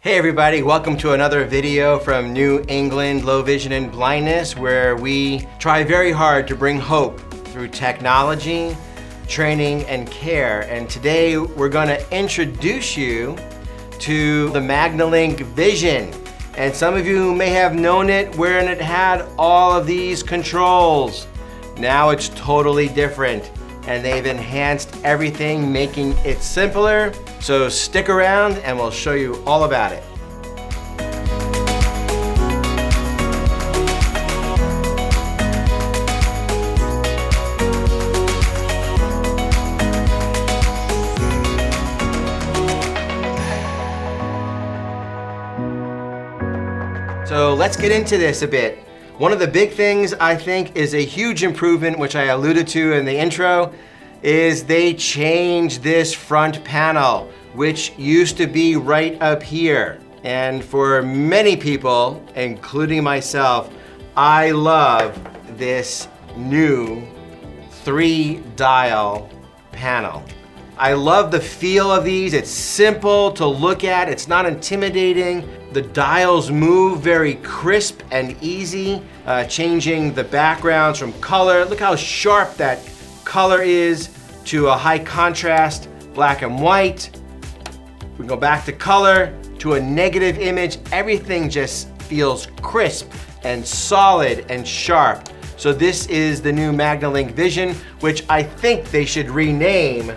Hey everybody, welcome to another video from New England Low Vision and Blindness, where we try very hard to bring hope through technology, training, and care. And today we're going to introduce you to the Magnilink Vision. And some of you may have known it wherein it had all of these controls. Now it's totally different, and they've enhanced everything, making it simpler. So stick around and we'll show you all about it. So let's get into this a bit. One of the big things I think is a huge improvement, which I alluded to in the intro, is they changed this front panel, which used to be right up here. And for many people, including myself, I love this new 3-dial panel. I love the feel of these. It's simple to look at. It's not intimidating. The dials move very crisp and easy, changing the backgrounds from color. Look how sharp that color is to a high contrast black and white. We go back to color to a negative image. Everything just feels crisp and solid and sharp. So this is the new Magnilink Vision, which I think they should rename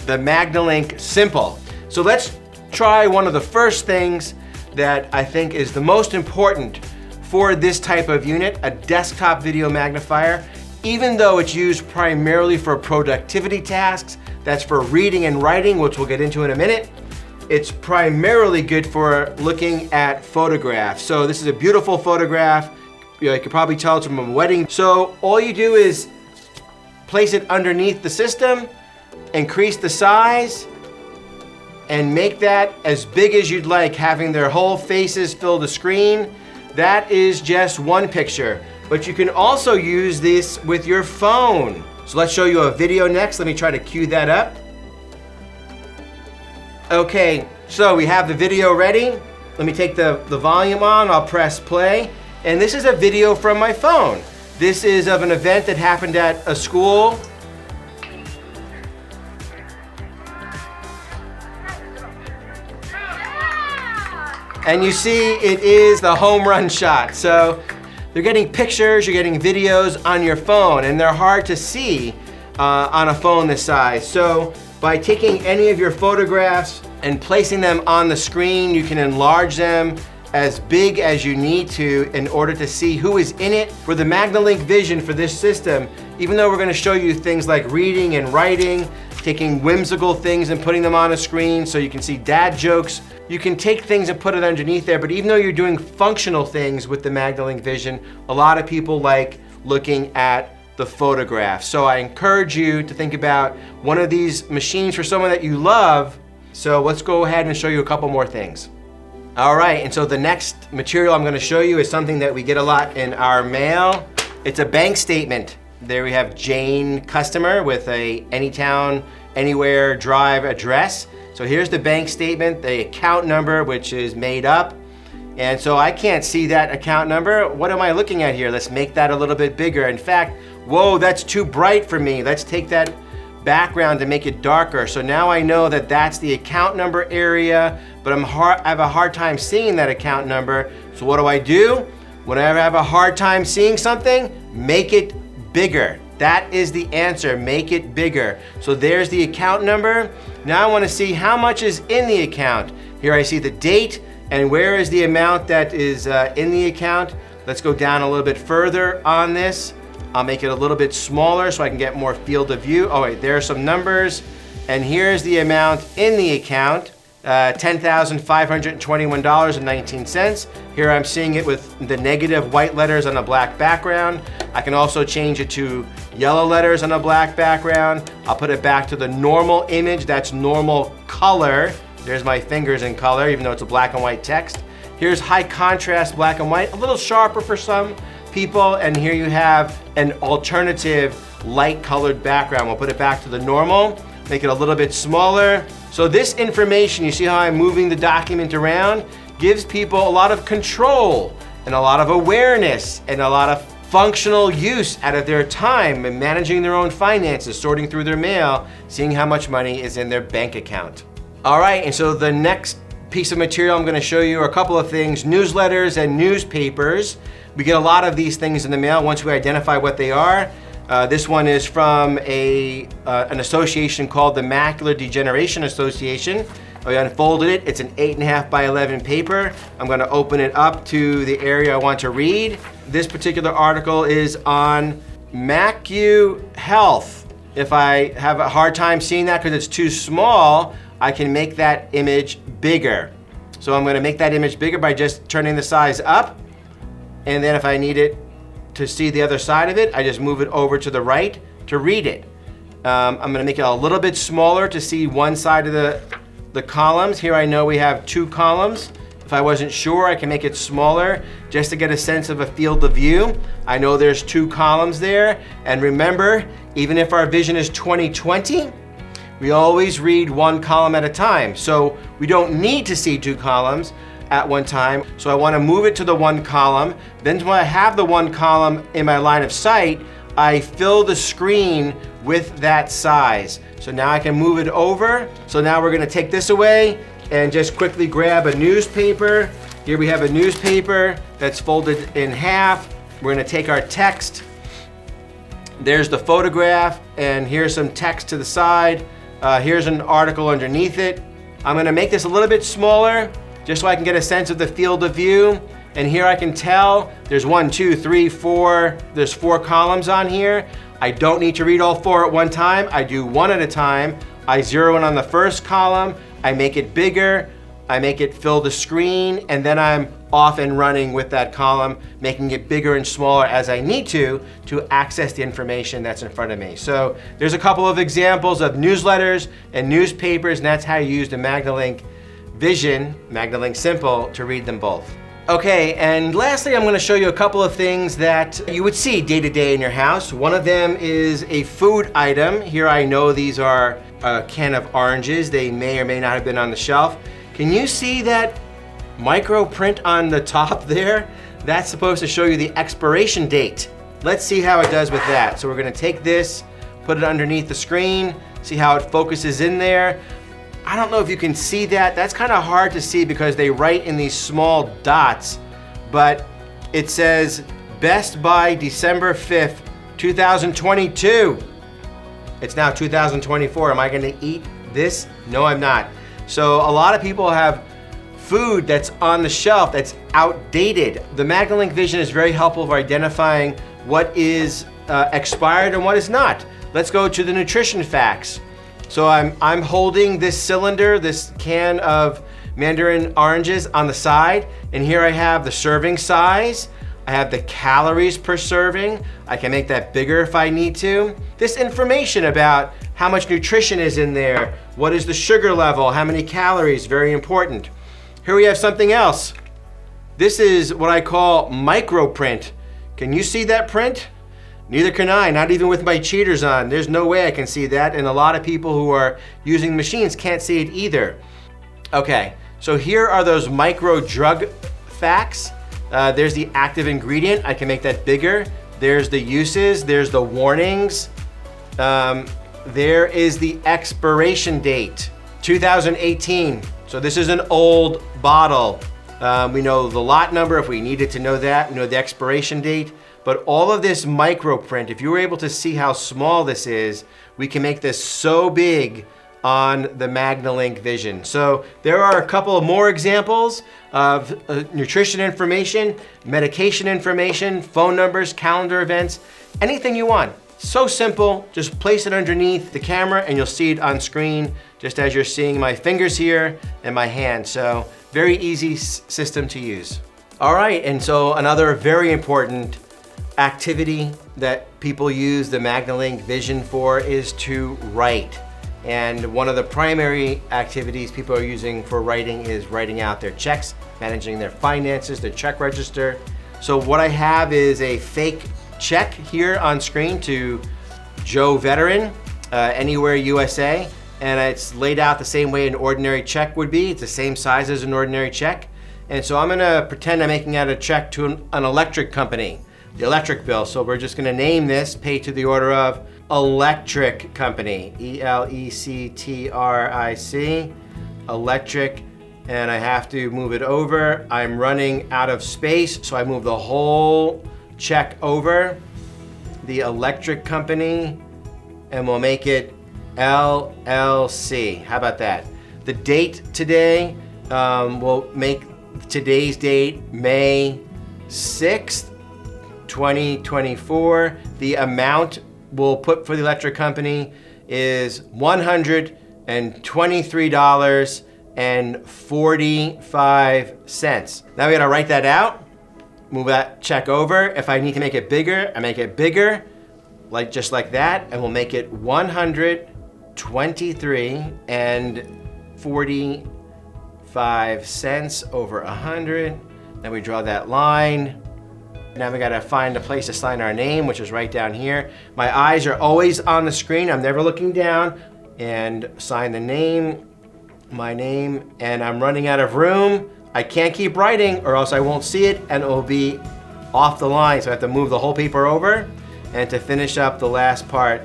the Magnilink Simple. So let's try one of the first things that I think is the most important for this type of unit, a desktop video magnifier. Even though it's used primarily for productivity tasks, that's for reading and writing, which we'll get into in a minute, it's primarily good for looking at photographs. So this is a beautiful photograph. You can probably tell it's from a wedding. So all you do is place it underneath the system, increase the size, and make that as big as you'd like, having their whole faces fill the screen. That is just one picture. But you can also use this with your phone. So let's show you a video next. Let me try to cue that up. Okay, so we have the video ready. Let me take the volume on. I'll press play. And this is a video from my phone. This is of an event that happened at a school. And you see it is the home run shot. So they're getting pictures, you're getting videos on your phone, and they're hard to see on a phone this size. So by taking any of your photographs and placing them on the screen, you can enlarge them as big as you need to in order to see who is in it. For the Magnilink Vision for this system, even though we're going to show you things like reading and writing, taking whimsical things and putting them on a screen so you can see dad jokes, you can take things and put it underneath there. But even though you're doing functional things with the Magnilink Vision, a lot of people like looking at the photographs. So I encourage you to think about one of these machines for someone that you love. So let's go ahead and show you a couple more things. All right, and so the next material I'm going to show you is something that we get a lot in our mail. It's a bank statement. There we have Jane customer with a Anytown, Anywhere Drive address. So here's the bank statement, the account number, which is made up. And so I can't see that account number. What am I looking at here? Let's make that a little bit bigger. In fact, whoa, that's too bright for me. Let's take that background to make it darker. So now I know that that's the account number area, but I have a hard time seeing that account number. So what do? Whenever I have a hard time seeing something, make it bigger. That is the answer, make it bigger. So there's the account number. Now I want to see how much is in the account. Here I see the date and where is the amount that is in the account. Let's go down a little bit further on this. I'll make it a little bit smaller so I can get more field of view. Oh wait, there are some numbers. And here's the amount in the account, $10,521.19. Here I'm seeing it with the negative white letters on a black background. I can also change it to yellow letters on a black background. I'll put it back to the normal image. That's normal color. There's my fingers in color, even though it's a black and white text. Here's high contrast black and white, a little sharper for some people. And here you have an alternative light colored background. We'll put it back to the normal. make it a little bit smaller. So this information, you see how I'm moving the document around, gives people a lot of control and a lot of awareness and a lot of functional use out of their time in managing their own finances, sorting through their mail, seeing how much money is in their bank account. All right, and so the next piece of material I'm going to show you are a couple of things: newsletters and newspapers. We get a lot of these things in the mail once we identify what they are. This one is from an association called the Macular Degeneration Association. I unfolded it. It's an 8.5 by 11 paper. I'm going to open it up to the area I want to read. This particular article is on Macu Health. If I have a hard time seeing that because it's too small, I can make that image bigger. So I'm going to make that image bigger by just turning the size up. And then if I need it to see the other side of it, I just move it over to the right to read it. I'm going to make it a little bit smaller to see one side of the columns. Here I know we have 2 columns. If I wasn't sure, I can make it smaller just to get a sense of a field of view. I know there's 2 columns there. And remember, even if our vision is 20/20, we always read 1 column at a time. So we don't need to see 2 columns at one time. So I want to move it to the 1 column. Then when I have the 1 column in my line of sight, I fill the screen with that size. So now I can move it over. So now we're going to take this away and just quickly grab a newspaper. Here we have a newspaper that's folded in half. We're going to take our text. There's the photograph, and here's some text to the side. Here's an article underneath it. I'm going to make this a little bit smaller just so I can get a sense of the field of view. And here I can tell there's 1, 2, 3, 4. There's 4 columns on here. I don't need to read all 4 at one time. I do 1 at a time. I zero in on the first column. I make it bigger. I make it fill the screen, and then I'm off and running with that column, making it bigger and smaller as I need to access the information that's in front of me. So there's a couple of examples of newsletters and newspapers, and that's how you use the Magnilink Vision, Magnilink Simple, to read them both. Okay, and lastly, I'm going to show you a couple of things that you would see day to day in your house. One of them is a food item. Here I know these are a can of oranges. They may or may not have been on the shelf. Can you see that micro print on the top there? That's supposed to show you the expiration date. Let's see how it does with that. So we're going to take this, put it underneath the screen, see how it focuses in there. I don't know if you can see that. That's kind of hard to see because they write in these small dots, but it says Best by December 5th, 2022. It's now 2024. Am I going to eat this? No, I'm not. So a lot of people have food that's on the shelf that's outdated. The Magnilink Vision is very helpful for identifying what is expired and what is not. Let's go to the nutrition facts. So I'm holding this cylinder, this can of mandarin oranges on the side, and here I have the serving size. I have the calories per serving. I can make that bigger if I need to. This information about how much nutrition is in there, what is the sugar level, how many calories, very important. Here we have something else. This is what I call micro print. Can you see that print? Neither can I, not even with my cheaters on. There's no way I can see that, and a lot of people who are using machines can't see it either. Okay, so here are those micro drug facts. There's the active ingredient. I can make that bigger. There's the uses, there's the warnings. There is the expiration date, 2018. So this is an old bottle. We know the lot number if we needed to know that. We know the expiration date. But all of this micro print, if you were able to see how small this is, we can make this so big on the Magnilink Vision. So there are a couple of more examples of nutrition information, medication information, phone numbers, calendar events, anything you want. So simple, just place it underneath the camera and you'll see it on screen, just as you're seeing my fingers here and my hand. So very easy system to use. All right, and so another very important activity that people use the Magnilink Vision for is to write. And one of the primary activities people are using for writing is writing out their checks, managing their finances, their check register. So what I have is a fake check here on screen to Joe Veteran, Anywhere USA. and it's laid out the same way an ordinary check would be. It's the same size as an ordinary check. And so I'm gonna pretend I'm making out a check to an electric company, the electric bill. So we're just gonna name this, pay to the order of electric company, E-L-E-C-T-R-I-C, electric, and I have to move it over. I'm running out of space, so I move the whole check over, the electric company, and we'll make it LLC. How about that? The date today, we'll make today's date May 6th, 2024. The amount we'll put for the electric company is $123.45. Now we gotta write that out, move that check over. If I need to make it bigger, I make it bigger, just like that, and we'll make it $123.45 over 100. Then we draw that line. Now we gotta find a place to sign our name, which is right down here. My eyes are always on the screen. I'm never looking down. And sign the name, my name, and I'm running out of room. I can't keep writing or else I won't see it and it will be off the line. So I have to move the whole paper over and to finish up the last part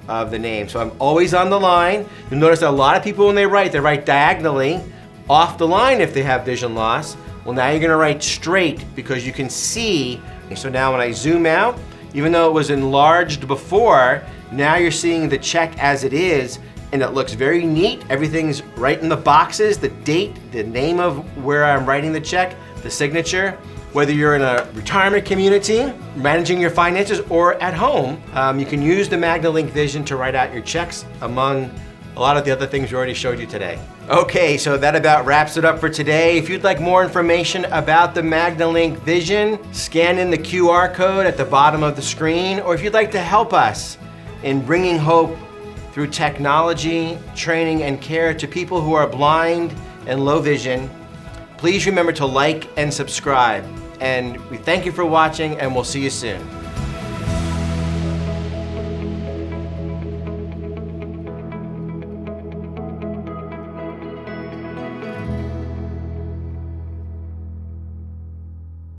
of the name. So I'm always on the line. You'll notice that a lot of people when they write diagonally off the line if they have vision loss. Well, now you're gonna write straight because you can see. So now when I zoom out, even though it was enlarged before, now you're seeing the check as it is, and it looks very neat. Everything's right in the boxes, the date, the name of where I'm writing the check, the signature. Whether you're in a retirement community, managing your finances, or at home, you can use the Magnilink Vision to write out your checks among a lot of the other things we already showed you today. Okay, so that about wraps it up for today. If you'd like more information about the Magnilink Vision, scan in the QR code at the bottom of the screen, or if you'd like to help us in bringing hope through technology, training, and care to people who are blind and low vision, please remember to like and subscribe. And we thank you for watching, and we'll see you soon.